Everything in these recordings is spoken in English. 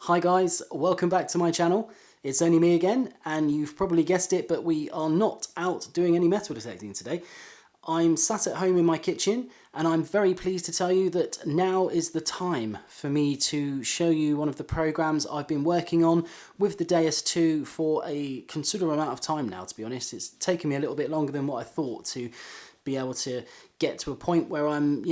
Hi guys, welcome back to my channel. It's only me again, and you've probably guessed it, but we are not out doing any metal detecting today. I'm sat at home in my kitchen, and I'm very pleased to tell you that now is the time for me to show you one of the programs I've been working on with the Deus II for a considerable amount of time now, to be honest. It's taken me a little bit longer than what I thought to be able to get to a point where I'm,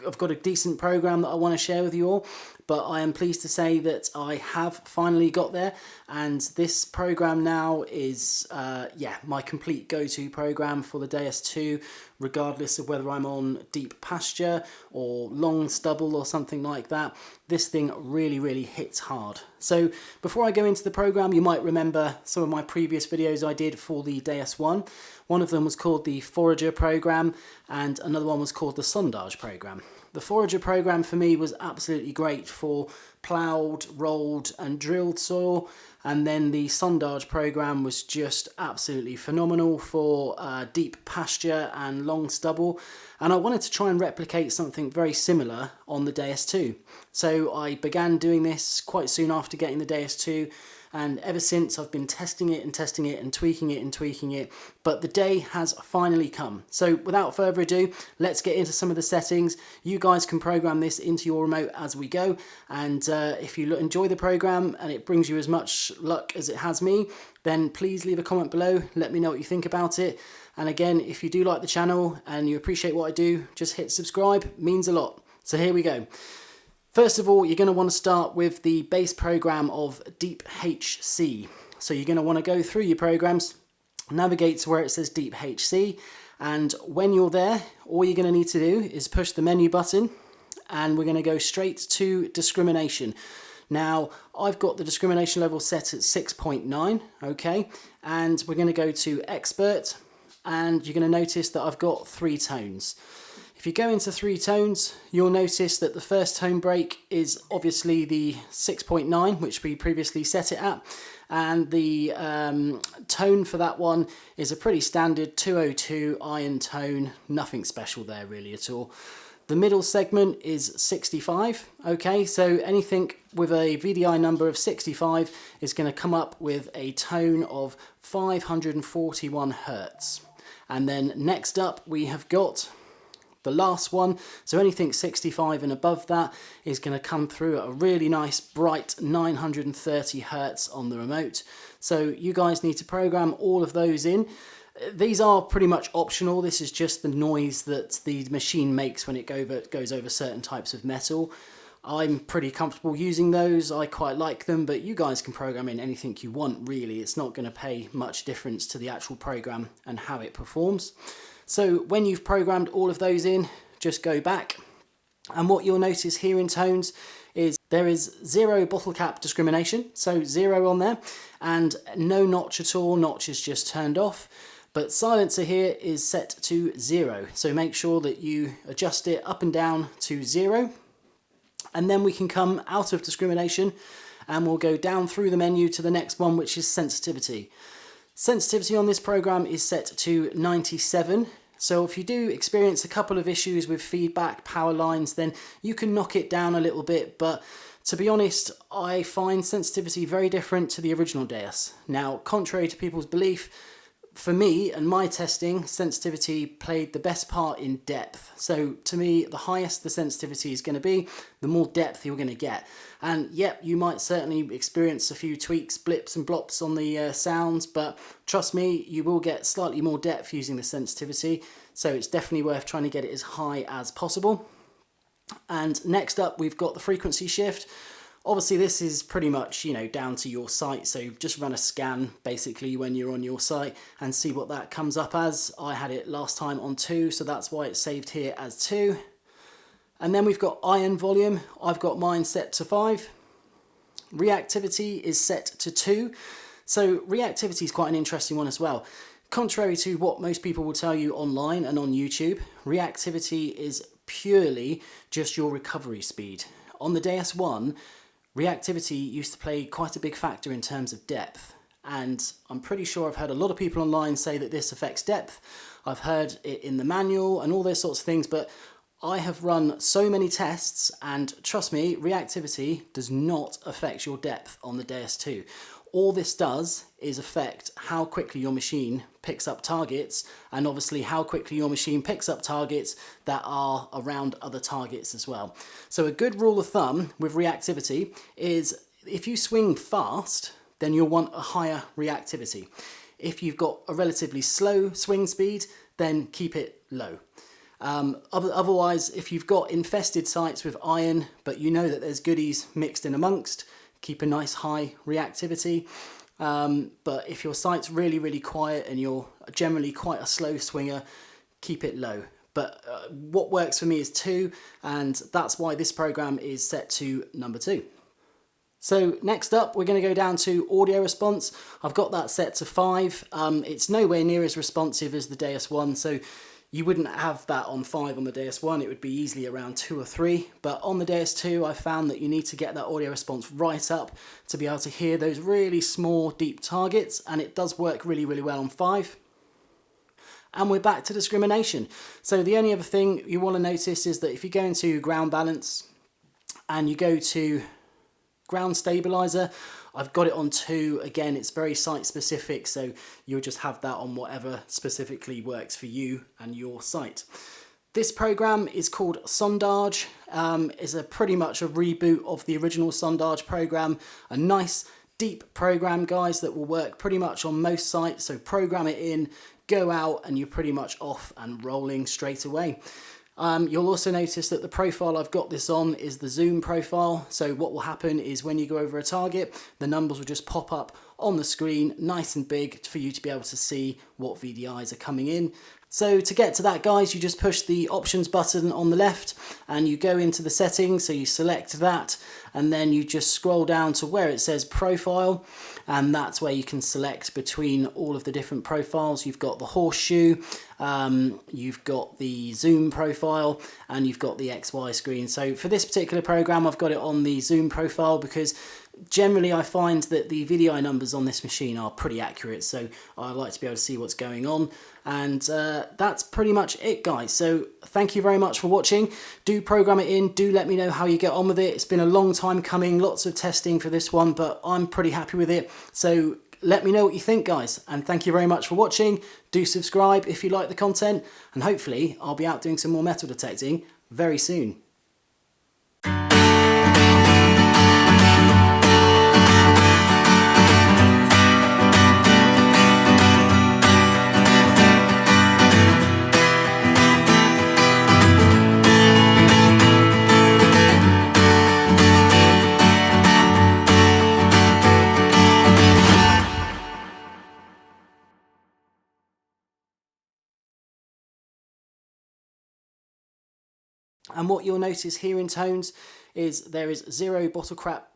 I've got a decent program that I want to share with you all, but I am pleased to say that I have finally got there, and this program now is, my complete go-to program for the Deus II, regardless of whether I'm on deep pasture or long stubble or something like that. This thing really hits hard. So before I go into the program, you might remember some of my previous videos I did for the Deus I. One of them was called the Forager program, and another one was called the Sondage program. The Forager program for me was absolutely great for ploughed, rolled and drilled soil, and then the Sondage program was just absolutely phenomenal for deep pasture and long stubble, and I wanted to try and replicate something very similar on the Deus II. So I began doing this quite soon after getting the Deus II, and ever since I've been testing it and tweaking it, but the day has finally come. So without further ado, let's get into some of the settings. You guys can program this into your remote as we go, and if you enjoy the program and it brings you as much luck as it has me, then please leave a comment below, let me know what you think about it. And again, if you do like the channel and you appreciate what I do, just hit subscribe, it means a lot. So here we go. First of all, you're going to want to start with the base program of Deep HC. So you're going to want to go through your programs, navigate to where it says Deep HC, and when you're there, all you're going to need to do is push the menu button, and we're going to go straight to discrimination. Now, I've got the discrimination level set at 6.9, okay, and we're going to go to expert, and you're going to notice that I've got 3 tones. If you go into 3 tones, you'll notice that the first tone break is obviously the 6.9, which we previously set it at, and the tone for that one is a pretty standard 202 iron tone, nothing special there really at all. The middle segment is 65, okay, so anything with a VDI number of 65 is going to come up with a tone of 541 Hertz. And then next up we have got the last one, so anything 65 and above that is going to come through at a really nice bright 930 Hertz on the remote. So you guys need to program all of those in. These are pretty much optional. This is just the noise that the machine makes when it goes over certain types of metal. I'm pretty comfortable using those, I quite like them, but you guys can program in anything you want really. It's not going to pay much difference to the actual program and how it performs. So when you've programmed all of those in, just go back, and what you'll notice here in tones is there is 0 bottle cap discrimination, so 0 on there, and no notch at all. Notch is just turned off, but silencer here is set to 0, so make sure that you adjust it up and down to 0, and then we can come out of discrimination and we'll go down through the menu to the next one, which is sensitivity. Sensitivity on this program is set to 97. So if you do experience a couple of issues with feedback, power lines, then you can knock it down a little bit. But to be honest, I find sensitivity very different to the original Deus. Now, contrary to people's belief, for me and my testing, sensitivity played the best part in depth. So to me, the highest the sensitivity is going to be, the more depth you're going to get. And yep, you might certainly experience a few tweaks, blips and blops on the sounds, but trust me, you will get slightly more depth using the sensitivity. So it's definitely worth trying to get it as high as possible. And next up, we've got the frequency shift. Obviously this is pretty much, down to your site, so just run a scan basically when you're on your site and see what that comes up as. I had it last time on 2, so that's why it's saved here as 2. And then we've got iron volume. I've got mine set to 5. Reactivity is set to 2. So reactivity is quite an interesting one as well. Contrary to what most people will tell you online and on YouTube, reactivity is purely just your recovery speed. On the Deus I, reactivity used to play quite a big factor in terms of depth, and I'm pretty sure I've heard a lot of people online say that this affects depth. I've heard it in the manual and all those sorts of things, but I have run so many tests, and trust me, reactivity does not affect your depth on the Deus II. All this does is affect how quickly your machine picks up targets, and obviously how quickly your machine picks up targets that are around other targets as well. So a good rule of thumb with reactivity is if you swing fast, then you'll want a higher reactivity. If you've got a relatively slow swing speed, then keep it low. Otherwise, if you've got infested sites with iron, but you know that there's goodies mixed in amongst, keep a nice high reactivity. But if your site's really, really quiet and you're generally quite a slow swinger, keep it low. But what works for me is 2, and that's why this program is set to number 2. So next up, we're going to go down to audio response. I've got that set to 5. It's nowhere near as responsive as the Deus I, so you wouldn't have that on 5 on the Deus I, it would be easily around 2 or 3. But on the Deus II, I found that you need to get that audio response right up to be able to hear those really small, deep targets, and it does work really, really well on 5. And we're back to discrimination. So the only other thing you want to notice is that if you go into ground balance and you go to ground stabilizer, I've got it on 2. Again, it's very site specific, so you'll just have that on whatever specifically works for you and your site. This program is called Sondage. It's pretty much a reboot of the original Sondage program. A nice deep program, guys, that will work pretty much on most sites. So program it in, go out, and you're pretty much off and rolling straight away. You'll also notice that the profile I've got this on is the zoom profile. So what will happen is when you go over a target, the numbers will just pop up on the screen nice and big for you to be able to see what VDIs are coming in. So to get to that, guys, you just push the options button on the left and you go into the settings. So you select that and then you just scroll down to where it says profile, and that's where you can select between all of the different profiles. You've got the horseshoe, you've got the zoom profile, and you've got the XY screen. So for this particular program, I've got it on the zoom profile because generally I find that the VDI numbers on this machine are pretty accurate, so I like to be able to see what's going on. And that's pretty much it, guys. So thank you very much for watching. Do program it in, do let me know how you get on with it. It's been a long time coming, lots of testing for this one, but I'm pretty happy with it. So let me know what you think, guys, and thank you very much for watching. Do subscribe if you like the content, and hopefully I'll be out doing some more metal detecting very soon. And what you'll notice here in tones is there is 0 bottle cap